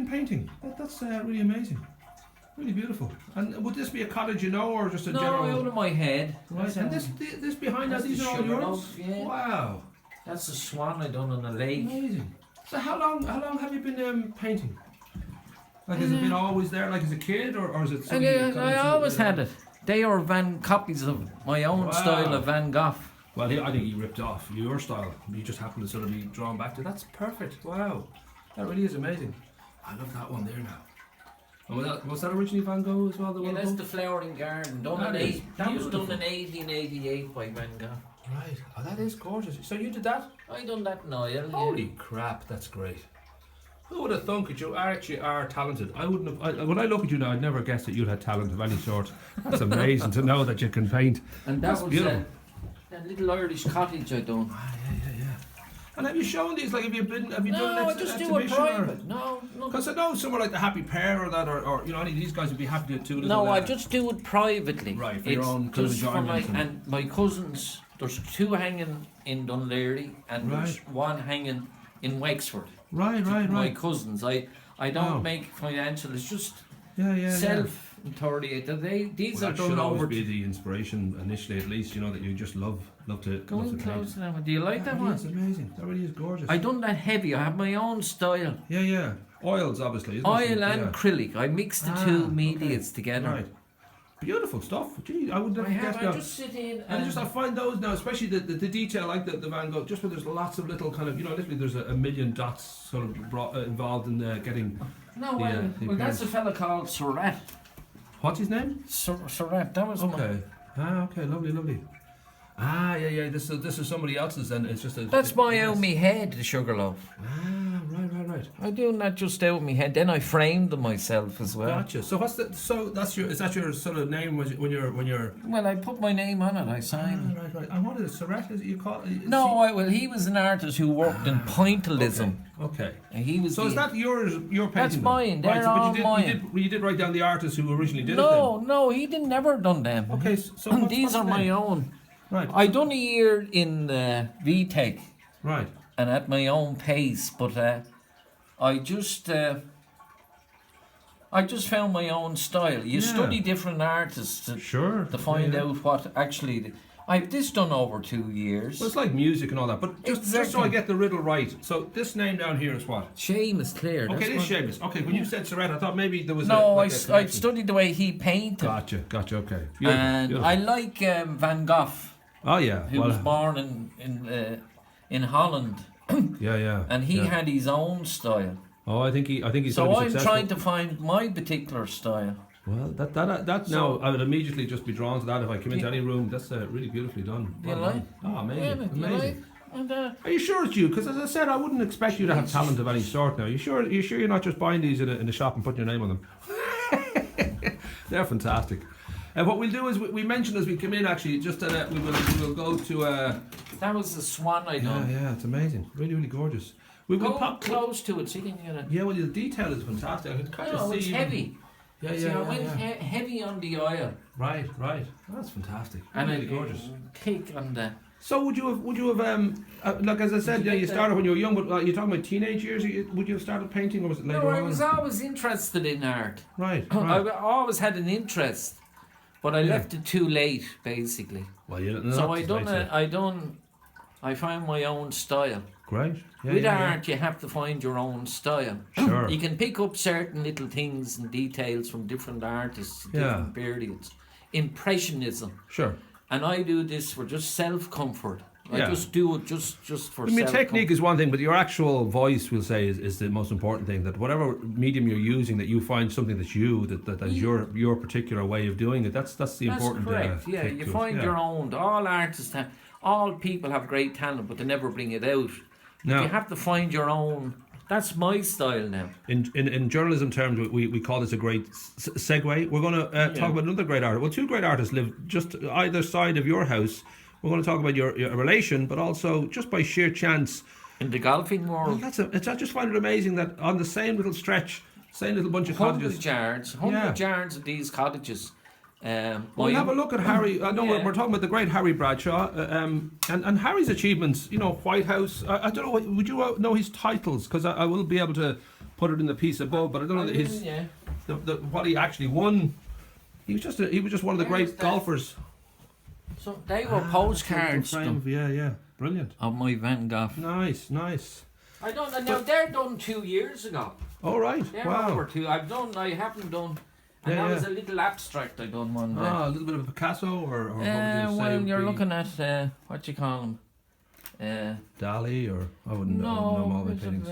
painting. That's really amazing. Really beautiful. And would this be a cottage, or just a general? No, out of my head. Right. And this behind that, these are all yours? Yeah. Wow. That's a swan I done on a lake. Amazing. So how long have you been painting? Like, has it been always there, like as a kid, or is it something I always had it. They are copies of my own style of Van Gogh. Well, I think he ripped off your style. You just happen to sort of be drawn back to. That's perfect. Wow. That really is amazing. I love that one there now. And was that originally Van Gogh as well? That's the Flowering Garden. That was done in 1888 by Van Gogh. Right. Oh, that is gorgeous. So you did that? I done that in oil. Holy crap, that's great. Who would have thunk that you actually are talented? I wouldn't have. When I look at you now, I'd never guessed that you'd had talent of any sort. That's amazing to know that you can paint. And that was beautiful. That little Irish cottage I done. Ah, yeah. And have you shown these? Like, have you done an I just do it private. No. Because I know somewhere like the Happy Pear or that, or any of these guys would be happy to do it. No, I just do it privately. Right, for your own kind of enjoyment. And my cousins, there's 2 hanging in Dunleary and there's 1 hanging in Wexford. Right. My cousins. I don't make financial. It's just self-authoritated. These are done over. Be the inspiration initially, at least. That you just love to go in close now. Do you like that one? It's amazing. That really is gorgeous. I done that heavy. I have my own style. Yeah. Oils, obviously. Isn't Oil and acrylic. I mix the two mediates together. Right. Beautiful stuff. Gee, I wouldn't have guessed that. I just sit in and I find those now, especially the detail, like the Van Gogh, just where there's lots of little kind of, literally there's a million dots sort of involved in getting. No, well, that's a fella called Surratt. What's his name? Surratt. That was okay. Okay, lovely. Yeah. This is somebody else's, and it's just a. That's out of me head, the Sugarloaf. Right. I do that just out of me head. Then I framed them myself as well. Gotcha. So is that your sort of name when you're? Well, I put my name on it. I signed. Right. And what is it? Surratt? Is it you call it? No, he was an artist who worked in pointillism. Okay. And he was. So is that your painting? That's mine. They're all mine. You did write down the artist who originally did it. No, he never done them. Okay. So these are my own. Right. I done a year in VTech. Right. And at my own pace, but I just found my own style. You study different artists to find out what actually. I've this done over 2 years. Well, it's like music and all that, but just so I get the riddle right. So this name down here is what? SHAY CLEAR. Okay, it is SHAY. Okay, when you said Surratt, I thought maybe there was I studied the way he painted. Gotcha. Okay. Beautiful, and I like Van Gogh. Oh yeah. Who was born in Holland. Yeah. And he had his own style. Oh, I think he's. So I'm trying to find my particular style. Well, that now I would immediately just be drawn to that if I came into any room. That's really beautifully done. You like? Oh, amazing. Like? And, are you sure it's you? Because as I said, I wouldn't expect you to have talent of any sort. Now, you sure you're not just buying these in a shop and putting your name on them? They're fantastic. And what we'll do is we mentioned as we come in actually just that we will go to. That was the swan I done. Yeah, it's amazing. Really gorgeous. We will pop close to it so you can get it. Yeah, well, the detail is fantastic. I can kind of see. It's heavy. Yeah. I went heavy on the oil. Right. That's fantastic. And really gorgeous. Kick on the. So would you have like as I said, you started when you were young, but you're talking about teenage years. Would you have started painting, or was it later on? No, I was always interested in art. Right. I always had an interest, but I left it too late, basically. Well, you so I found my own style. Great. With art, you have to find your own style. Sure. You can pick up certain little things and details from different artists, different periods. Impressionism. Sure. And I do this for just self-comfort. I just do it just for self-comfort. Technique is one thing, but your actual voice, we'll say, is the most important thing. That whatever medium you're using, that you find something that's is your particular way of doing it. That's the important. That's correct. You find your own. All artists have. All people have great talent, but they never bring it out. No. You have to find your own. That's my style now. In journalism terms, we call this a great segue. We're going to talk about another great artist. Well, 2 great artists live just either side of your house. We're going to talk about your relation, but also just by sheer chance. In the golfing world. Well, I just find it amazing that on the same little stretch, same little bunch of cottages. 100 yards of these cottages. We'll have a look at Harry. I know we're talking about the great Harry Bradshaw, and Harry's achievements. White House. I don't know. Would you know his titles? Because I will be able to put it in the piece above, but I don't know his what he actually won. He was just one of the great golfers. So they were postcards. Yeah, brilliant. Of my Van Gogh. Nice. I don't know. Now they're done 2 years ago. All right. They're Wow. over 2. I haven't done. And that was a little abstract I done one day. A little bit of Picasso, or what would you say? Well, you're looking at what you call them. Dali, or I wouldn't know all the paintings.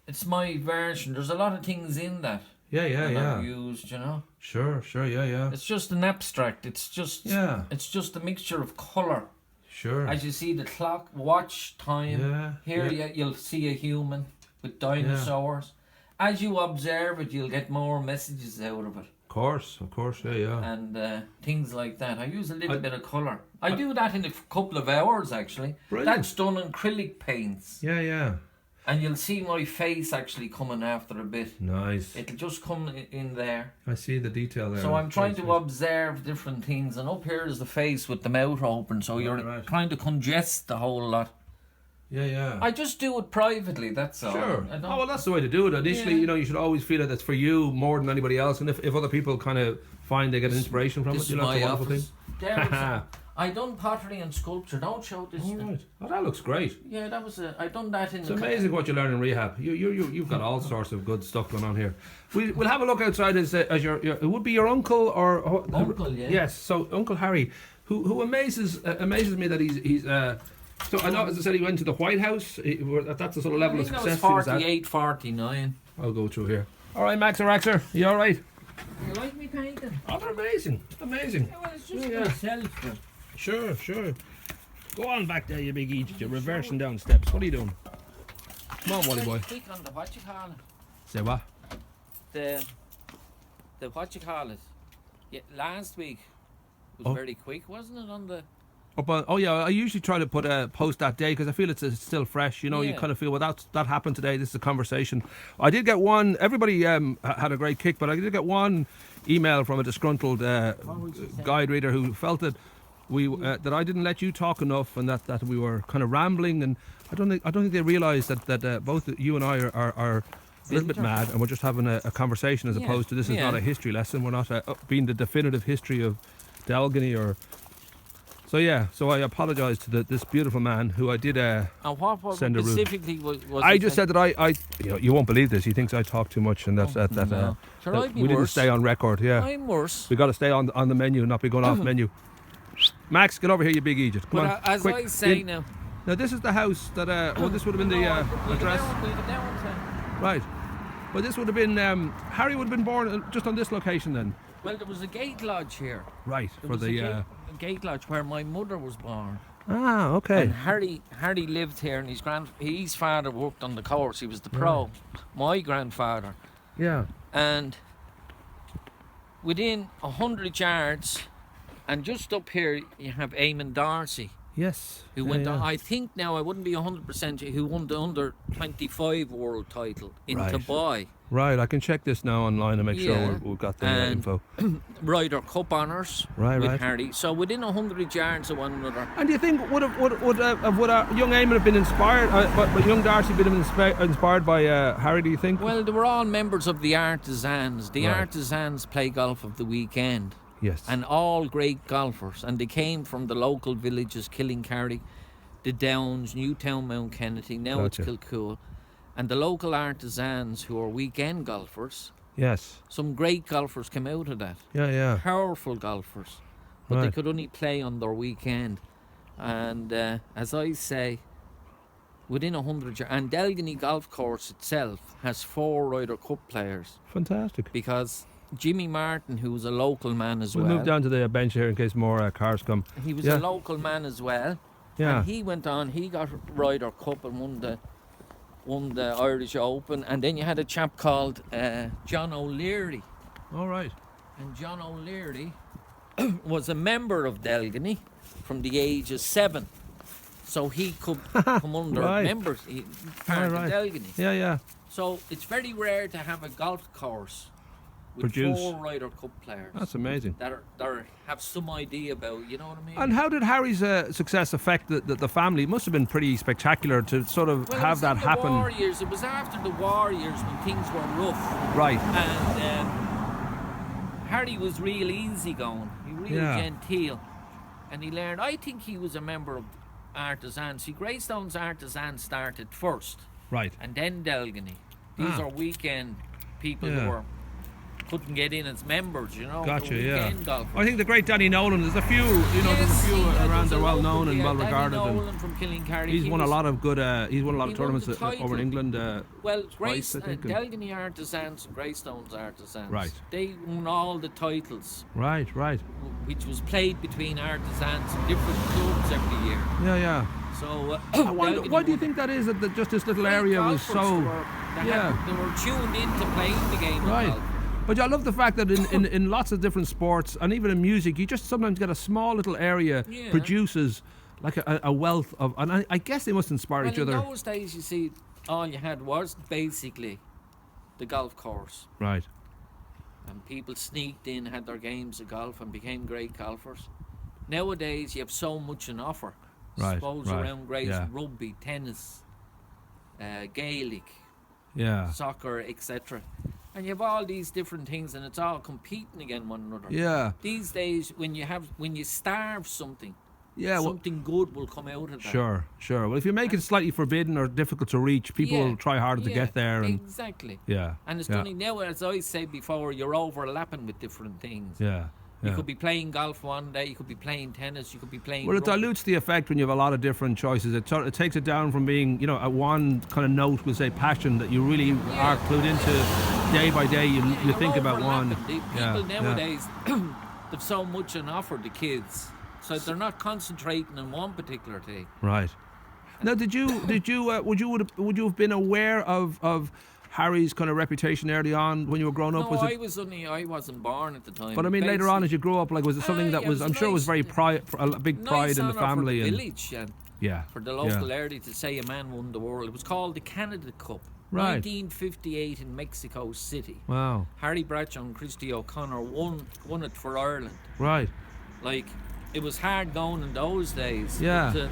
It's my version. There's a lot of things in that. Yeah. I've used, you know. Sure, yeah. It's just an abstract. It's just a mixture of colour. Sure. As you see the clock, watch time. You'll see a human with dinosaurs. As you observe it, you'll get more messages out of it. Of course, yeah. And things like that. I use a little bit of colour. I do that in a couple of hours, actually. Brilliant. That's done in acrylic paints. Yeah. And you'll see my face actually coming after a bit. Nice. It'll just come in there. I see the detail there. So I'm trying to observe different things. And up here is the face with the mouth open. So you're trying to congest the whole lot. Yeah. I just do it privately, that's all. Sure. Well, that's the way to do it. Initially, you should always feel that it's for you more than anybody else. And if other people kind of find they get inspiration from it, that's a wonderful thing. I done pottery and sculpture. Don't show this. All right. Oh, that looks great. Yeah, I done that in. It's amazing what you learn in rehab. You've got all sorts of good stuff going on here. We'll have a look outside as your it would be your uncle or uncle, yeah. Yes, so Uncle Harry, who amazes me that he's. So I know, as I said, he went to the White House. That's the sort of level of success. That was 48, 49. I'll go through here. All right, Max or Raxer, you all right? You like me painting? Oh, they're amazing. Yeah, well, it's just myself. Sure. Go on back there, you big Egypt. You're reversing down steps. What are you doing? Come on, Wally boy. Quick on the what you call it. Say what? The what you call it. Yeah, last week was very quick, wasn't it? On the. I usually try to put a post that day because I feel it's still fresh. You know, you kind of feel, well, that happened today. This is a conversation. I did get one. Everybody had a great kick, but I did get one email from a disgruntled guide reader who felt that that I didn't let you talk enough, and that we were kind of rambling. And I don't think they realised that both you and I are a little bit mad, and we're just having a conversation as opposed to this is not a history lesson. We're not being the definitive history of Delgany or. So I apologise to this beautiful man who I did send a room. Specifically was I just said that I you won't believe this. He thinks I talk too much, and that we didn't stay on record. Yeah, I'm worse. We got to stay on the menu, not be going off menu. Max, get over here, you big Egypt. Come on, as quick. I say now. Now this is the house that. This would have been the address. Right, but this would have been Harry would have been born just on this location then. Well, there was a gate lodge here. Right, for the gate lodge where my mother was born. Ah, okay. And Harry lived here, and his father worked on the course. He was the pro. My grandfather. Yeah. And within 100 yards, and just up here, you have Eamonn Darcy. Yes. Who went on, I think now, I wouldn't be 100%, who won the under 25 world title in Dubai. Right, I can check this now online and make sure we've got the info. Ryder Cup honours with Harry. So within 100 yards of one another. And do you think would young Eamonn have been inspired? But young Darcy been inspired by Harry? Do you think? Well, they were all members of the Artisans. The Artisans play golf of the weekend. Yes. And all great golfers, and they came from the local villages, Killincarrig, the Downs, Newtown, Mount Kennedy. Now it's Kilcool. And the local artisans who are weekend golfers. Yes. Some great golfers came out of that. Yeah. Powerful golfers. But they could only play on their weekend. And as I say, within 100 yards. And Delgany Golf Course itself has 4 Ryder Cup players. Fantastic. Because Jimmy Martin, who was a local man as well. We'll move down to the bench here in case more cars come. He was a local man as well. Yeah. And he went on, he got Ryder Cup and won the Irish Open, and then you had a chap called John O'Leary. All right. And John O'Leary was a member of Delgany from the age of 7, so he could come under members, part of Delgany. Yeah. So it's very rare to have a golf course with produce 4 Ryder Cup players. That's amazing. That have some idea about, you know what I mean? And how did Harry's success affect the family? It must have been pretty spectacular to sort of have that happen. It was after the war years when things were rough. Right. And Harry was real easygoing. He was real genteel. And he learned, I think he was a member of Artisans. See, Greystone's Artisans started first. Right. And then Delgany. These are weekend people who couldn't get in as members, you know. Gotcha, golfers. I think the great Danny Nolan, there's a few, around there well known and well regarded. Danny Nolan from Killincarry. He's won a lot of good, tournaments over in England. Well, Delgany Artisans and Greystone's Artisans. Right. They won all the titles. Right. Which was played between artisans and different clubs every year. Yeah. So, why do you think that is? That just this little area was so... They were tuned into playing the game. Right. But I love the fact that in lots of different sports and even in music, you just sometimes get a small little area produces like a wealth of... And I guess they must inspire each other. In those days, you see, all you had was basically the golf course. Right. And people sneaked in, had their games of golf and became great golfers. Nowadays, you have so much on offer. Right. Suppose around rugby, tennis, Gaelic, soccer, etc. And you have all these different things, and it's all competing against one another. Yeah. These days, when you starve something, Yeah, something good will come out of that. Sure. Well, if you make it slightly forbidden or difficult to reach, people will try harder to get there. And exactly. Yeah. And it's funny now, as I said before, you're overlapping with different things. Yeah. You could be playing golf one day, you could be playing tennis, you could be playing... Well, it rugby. dilutes the effect when you have a lot of different choices. It takes it down from being, a one kind of note, we'll say, passion that you really are clued into day by day. You think about one. People nowadays, they've so much on offer, the kids, so they're not concentrating on one particular thing. Right. Now, would you have been aware of Harry's kind of reputation early on when you were growing up? No, I wasn't born at the time. But I mean, later on as you grew up, was it something that was, I'm sure it was very a big pride in the family. For the village and Yeah. For the local area to say a man won the world. It was called the Canada Cup. Right. 1958 in Mexico City. Wow. Harry Bradshaw and Christy O'Connor won it for Ireland. Right. Like, it was hard going in those days. Yeah. But to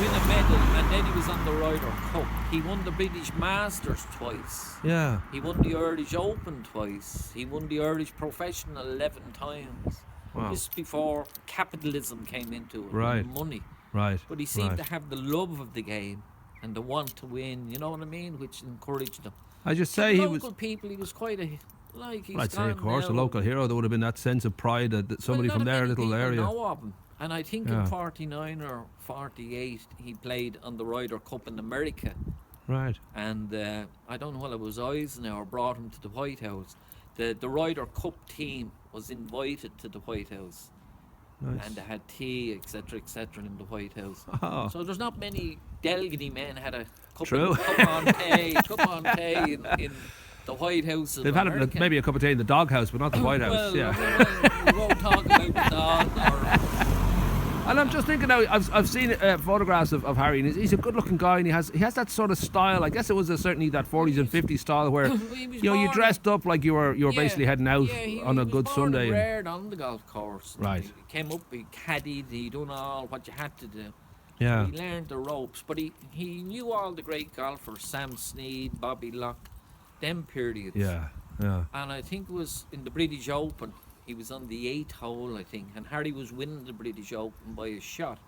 win a medal, and then he was on the Ryder Cup. He won the British Masters twice. Yeah. He won the Irish Open twice. He won the Irish Professional 11 times. Wow. This before capitalism came into it. Right. And money. Right. But he seemed to have the love of the game and the want to win, you know what I mean, which encouraged him. I just say he was... Local people, he was quite a... he's I'd say, of course, now. a local hero. There would have been that sense of pride that somebody from their little area... know of him. And I think in 49 or 48, he played on the Ryder Cup in America. Right. And I don't know whether it was Eisenhower brought him to the White House. The Ryder Cup team was invited to the White House. Nice. And they had tea, etc., in the White House. Oh. So there's not many Delgany men had a cup on tea in the White House. They've had maybe a cup of tea in the doghouse, but not the White House. We won't talk about the dog. And I'm just thinking now, I've seen photographs of Harry, and he's a good-looking guy, and he has that sort of style. I guess it was certainly that 40s and 50s style where you dressed up like you were basically heading out on a good Sunday. He was reared on the golf course. Right. He came up, he caddied, he done all what you had to do. Yeah. He learned the ropes, but he knew all the great golfers: Sam Snead, Bobby Locke, them periods. Yeah. And I think it was in the British Open. He was on the 8th hole, I think, and Harry was winning the British Open by a shot.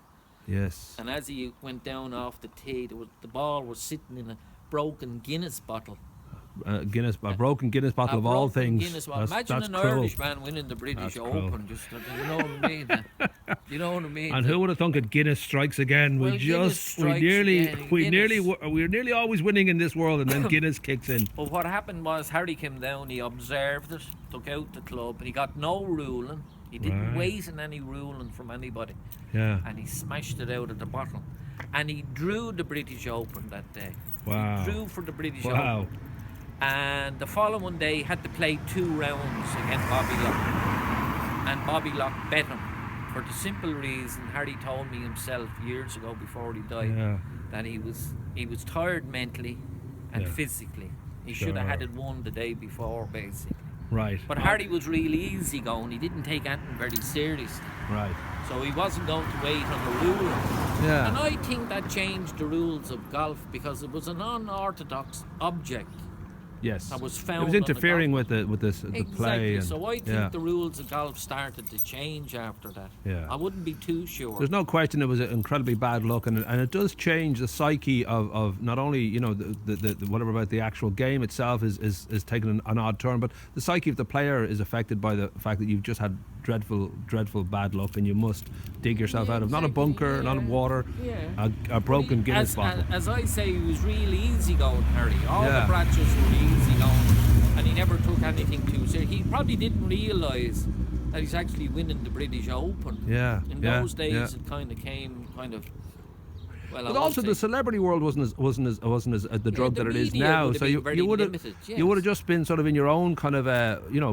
Yes. And as he went down off the tee, the ball was sitting in a broken Guinness bottle. A broken Guinness bottle of all things. Imagine an Irishman winning the British Open. Just, you know what I mean? You know what I mean? And who would have thunk it? Guinness strikes again. We're nearly always winning in this world, and then Guinness kicks in. But what happened was Harry came down, he observed it, took out the club, he got no ruling. He didn't wait on any ruling from anybody. Yeah. And he smashed it out of the bottle. And he drew the British Open that day. Wow. He drew for the British Open. And the following day he had to play 2 rounds against Bobby Locke. And Bobby Locke bet him for the simple reason Harry told me himself years ago before he died that he was tired mentally and physically. He should have had it won the day before, basically. Right. But Harry was really easy going. He didn't take anything very seriously. Right. So he wasn't going to wait on a rule. Yeah. And I think that changed the rules of golf because it was an unorthodox object. Yes. That was found. It was interfering with the exactly. play. And, so I think the rules of golf started to change after that. Yeah. I wouldn't be too sure. There's no question it was an incredibly bad look, and it does change the psyche of not only, you know, the whatever about the actual game itself is taking an odd turn, but the psyche of the player is affected by the fact that you've just had dreadful bad luck, and you must dig yourself out of not a bunker, not a water, a broken Guinness bottle. As I say, he was really easy going, Harry. All the Bradshaws were easy going, and he never took anything too serious. He probably didn't realise that he's actually winning the British Open. Yeah. In those days, it kind of came Well, but also the celebrity world wasn't as the drug that it is now. So you would have just been sort of in your own kind of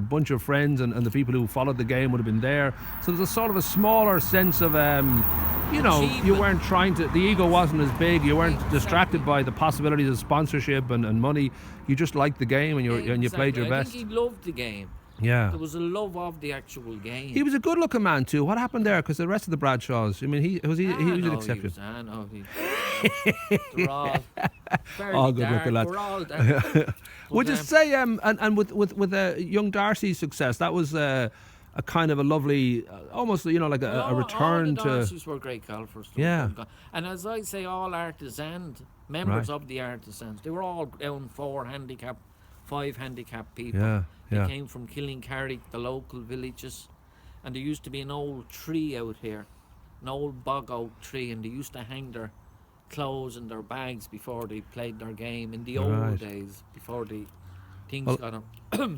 bunch of friends, and the people who followed the game would have been there. So there's a sort of a smaller sense of you weren't trying to. The ego wasn't as big. You weren't distracted by the possibilities of sponsorship and money. You just liked the game, and you played your best. I think he loved the game. Yeah. There was a love of the actual game. He was a good-looking man too. What happened there? Because the rest of the Bradshaws, I mean, he was an exception. They're all good-looking lads. We're all there. Would you say, and with young Darcy's success, that was a kind of a lovely, almost like a return to. All the Darcys were great golfers. Yeah. And as I say, all artisans, members of the artisans, they were all down 4 handicap, 5 handicap people. Yeah. They came from Killincarrick, the local villages, and there used to be an old tree out here, an old bog oak tree, and they used to hang their clothes in their bags before they played their game in the old days, before the things got on.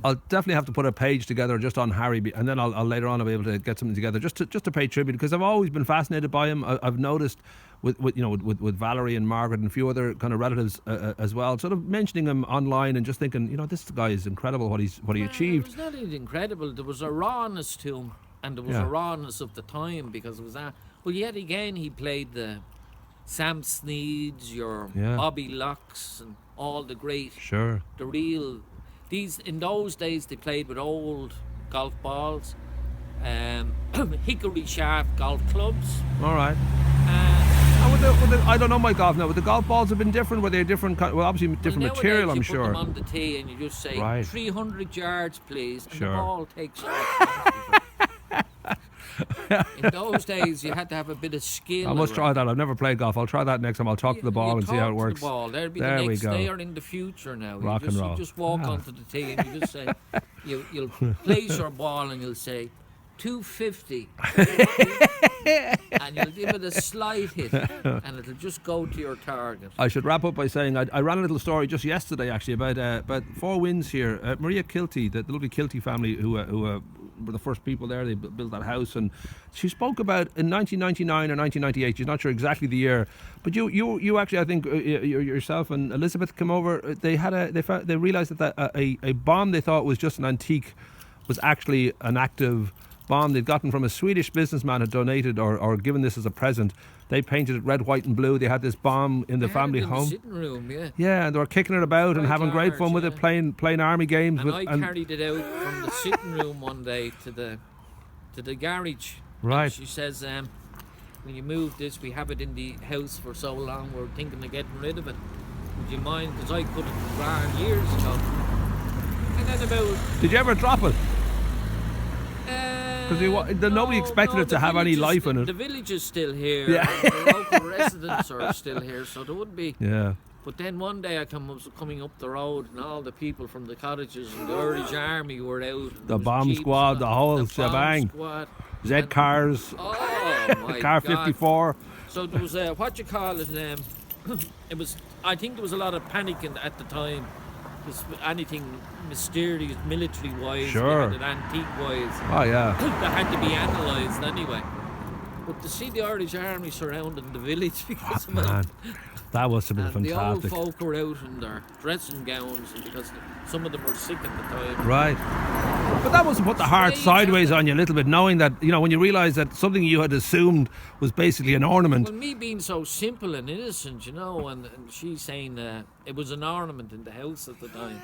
I'll definitely have to put a page together just on Harry, and then I'll later on I'll be able to get something together just to pay tribute, because I've always been fascinated by him. I've noticed with Valerie and Margaret and a few other kind of relatives as well, sort of mentioning him online and just thinking, this guy is incredible what he achieved. It was not only incredible, there was a rawness to him, and there was a rawness of the time, because it was that. Well, yet again he played the Sam Sneeds, your Bobby Locks, and all the great, the real. In those days they played with old golf balls, hickory shaft golf clubs. All right. I don't know my golf now. Would the golf balls have been different? Were they different? Well, obviously different material, I'm sure. You put them on the tee and you just say 300 yards, please, and the ball takes off. In those days, you had to have a bit of skill. I must try that. I've never played golf. I'll try that next time. I'll talk to the ball and see how it works. The ball. There'll be there the next we go. day or in the future now. Rock and roll. You just walk onto the tee and you just say, you'll place your ball and you'll say 250, and you'll give it a slight hit, and it'll just go to your target. I should wrap up by saying I ran a little story just yesterday actually about 4 wins here. Maria Kilty, the lovely Kilty family who were the first people there. They built that house, and she spoke about in 1999 or 1998. She's not sure exactly the year, but you actually, I think yourself and Elizabeth came over. They realised that a bomb they thought was just an antique was actually an active bomb they'd gotten from a Swedish businessman had donated or given this as a present. They painted it red, white and blue. They had this bomb in the family home. The sitting room, Yeah, and they were kicking it about and having great fun with it, playing army games. And I carried it out from the sitting room one day to the garage. Right. And she says, when you move this, we have it in the house for so long, we're thinking of getting rid of it. Would you mind? Because I put it in the barn years ago. And then Did you ever drop it? Because nobody expected it to have any life in it. The village is still here. The local residents are still here, so there would be. Yeah. But then one day I was coming up the road, and all the people from the cottages and the Irish Army were out. The bomb squad, the whole shebang. Z cars. Oh my Car God. 54. So there was it was. I think there was a lot of panic at the time. Anything mysterious, military-wise, and antique-wise. Oh, yeah. that had to be analysed anyway. But to see the Irish Army surrounding the village because of it. That must have been fantastic. The old folk were out in their dressing gowns because some of them were sick at the time. Right. But that must have put the heart sideways on you a little bit, knowing that, when you realise that something you had assumed was basically an ornament. Well, me being so simple and innocent, and she's saying it was an ornament in the house at the time.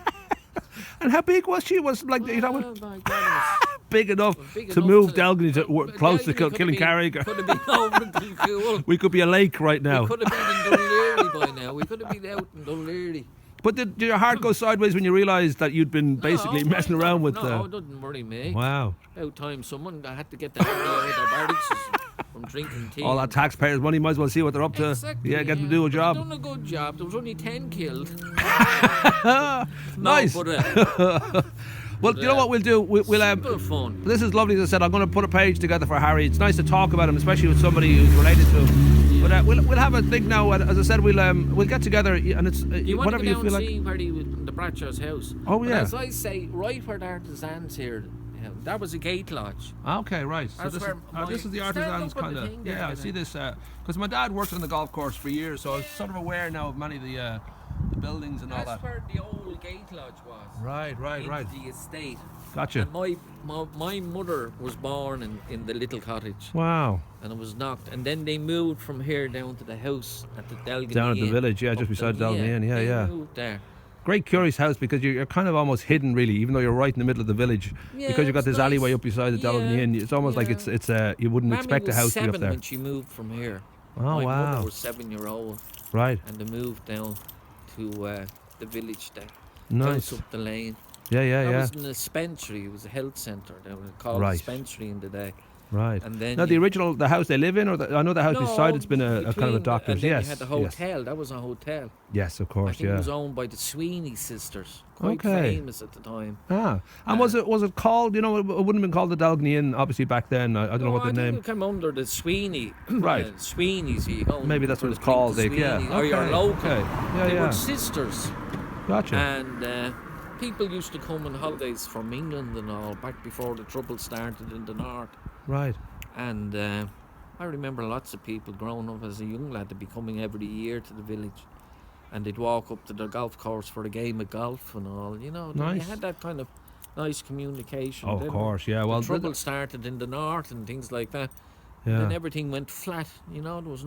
And how big was she? Was like you know, my God, big enough big to enough move to- Delgany to close to Delgany could Killincarrig. Could have been over in Kilcool. We could be a lake right now. We could have been in Dunleary by now. We could have been out in Dunleary. But did your heart go sideways when you realised that you'd been basically messing around with? No, it doesn't worry me. Wow. About time someone had to get the hell out of their barracks from drinking tea. All that taxpayers' money, might as well see what they're up to. Exactly, Yeah, get them to do a They've job. done a good job. There was only 10 killed. Nice. No, but, Well, you know what we'll do? We'll super fun. This is lovely. As I said, I'm going to put a page together for Harry. It's nice to talk about him, especially with somebody who's related to him. But we'll have a think now. As I said, we'll get together and it's You want whatever to you go feel down and like. see where he was in the Bradshaw's house. Oh, But yeah. as I say, right where the artisans here, that was a gate lodge. Okay, right. So That's this is, where this is the stand artisans up on the kind of. thing there, Yeah, I kinda. see this because my dad worked on the golf course for years, so I was sort of aware now of many of the buildings and all That's that. where the old gate lodge was. Right. Into the estate. Gotcha. And my mother was born in the little cottage, Wow. and it was knocked. And then they moved from here down to the house at the Delgany Down at the Inn, village, yeah, up just beside Delgany Inn, they yeah. moved there. Great curious house because you're kind of almost hidden really, even though you're right in the middle of the village. Yeah, Because you've got it's this nice. alleyway up beside the Delgany Yeah, Inn. It's almost like yeah. it's you wouldn't Mammy expect a was house to be up 7 there. when she moved from here. Oh My wow. mother was 7-year-old, Right. and they moved down to the village there. Nice. Close up the lane. Yeah. That was in a dispensary. It was a health centre. They were called Right. dispensary in the day. Right. And then Now the house they live in, or I know the house beside it's been a kind of a between doctor's. And then Yes. you had the hotel. That was a hotel. Yes, of I course. think Yeah. it was owned by the Sweeney sisters. Quite Okay. famous at the time. And was it called? You know, it wouldn't have been called the Delgany Inn, obviously back then. I don't know what the I name. think it came under the Sweeney. Right. Sweeney's. Maybe that's what it's called. Yeah. Or your Okay, local. okay. Yeah, They yeah. were sisters. Gotcha. And people used to come on holidays from England and all back before the trouble started in the north. Right. And I remember lots of people growing up as a young lad to be coming every year to the village, and they'd walk up to the golf course for a game of golf and all. You know, Nice. you had that kind of nice communication. Of Then course, yeah. Well, the trouble started in the north and things like that. yeah. And everything went flat. You know, there was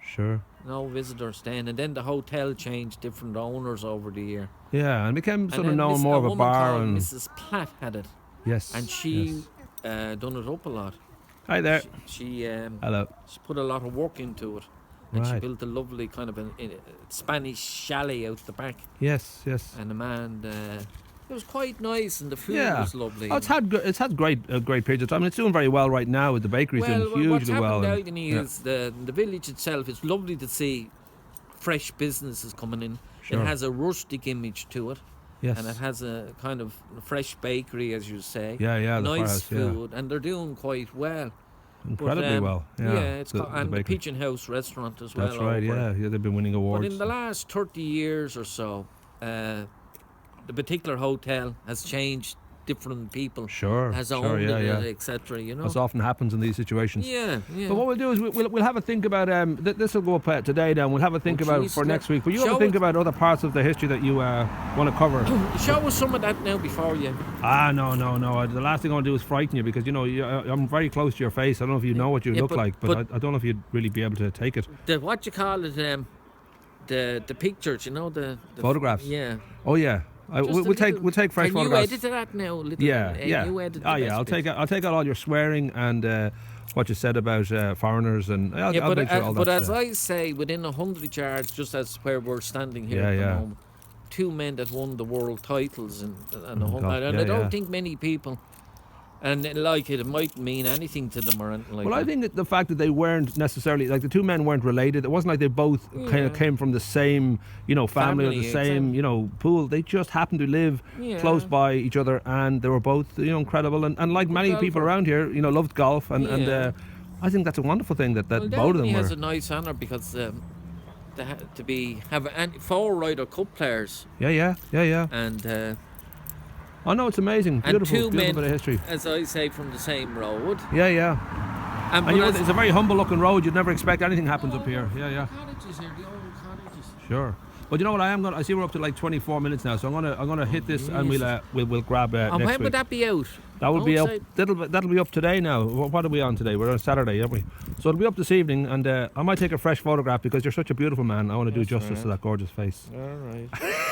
Sure. no visitors then. And then the hotel changed different owners over the year. Yeah, and became And sort of then known Miss- more of a woman bar called and Mrs. Platt had it, yes. and she yes. done it up a lot. Hi there. She Hello. she put a lot of work into it, and she Right. built a lovely kind of a Spanish chalet out the back. Yes. And the man, it was quite nice, and the food Yeah. was lovely. Oh, it's had great periods of time. It's doing very well right now. With the bakery's doing what's hugely happened well. in and- Delgany yeah. is the village itself. It's lovely to see fresh businesses coming in. Sure. It has a rustic image to it. Yes. And it has a kind of fresh bakery, as you say. Yeah. The Nice firehouse, yeah. food, and they're doing quite well. Incredibly But, well. Yeah. it's and the bakery. Pigeon House restaurant as well. That's right. over. Yeah. They've been winning awards. But in the last 30 years or so, the particular hotel has changed. Different people Sure. has sure. owned Yeah. it, Yeah. etc. You know. As often happens in these situations. Yeah. But what we'll do is we'll have a think about this will go up today now. We'll have a think about it geez, for look, next week. Will you have show a think it- about other parts of the history that you want to cover? Show us some of that now before you. No. The last thing I want to do is frighten you because you know I'm very close to your face. I don't know if you know what you Yeah, look but- like, but I don't know if you'd really be able to take it. The what you call it? The pictures. You know the Photographs? Yeah. Oh yeah. Just a We'll take fresh Can photographs. you edit that now? Little, Yeah. You edit Oh the yeah. best I'll bits. take out all your swearing and what you said about foreigners and I'll Yeah, make sure all but that's as I say, within 100 yards, just as where we're standing here Yeah, at the yeah. moment, 2 men that won the world titles and Oh, God, and yeah, I don't yeah. think many people, and like it might mean anything to them or anything like Well, that. I think that the fact that they weren't necessarily like the two men weren't related. It wasn't like they both kind of came from the same, family or the Family, same, exactly. pool. They just happened to live Yeah. close by each other, and they were both, incredible. And like many people golfer. around here, loved golf, and Yeah. I think that's a wonderful thing that well, both of them Delgany has were. a nice honour because have 4 Ryder Cup players Yeah. and Oh no, it's amazing. and Beautiful, 2 beautiful men, bit of history. as I say, from the same road. Yeah. And And but as- it's a very humble looking road. You'd never expect anything happens up here. Yeah. cottages here, the old cottages. Sure. But you know what? I see we're up to like 24 minutes now, so I'm gonna hit this and we'll grab And next when week. would that be out? That will be Don't up. say- That'll be up today now. What are we on today? We're on Saturday, aren't we? So it'll be up this evening, and I might take a fresh photograph because you're such a beautiful man. I want to do justice to that gorgeous face. All right.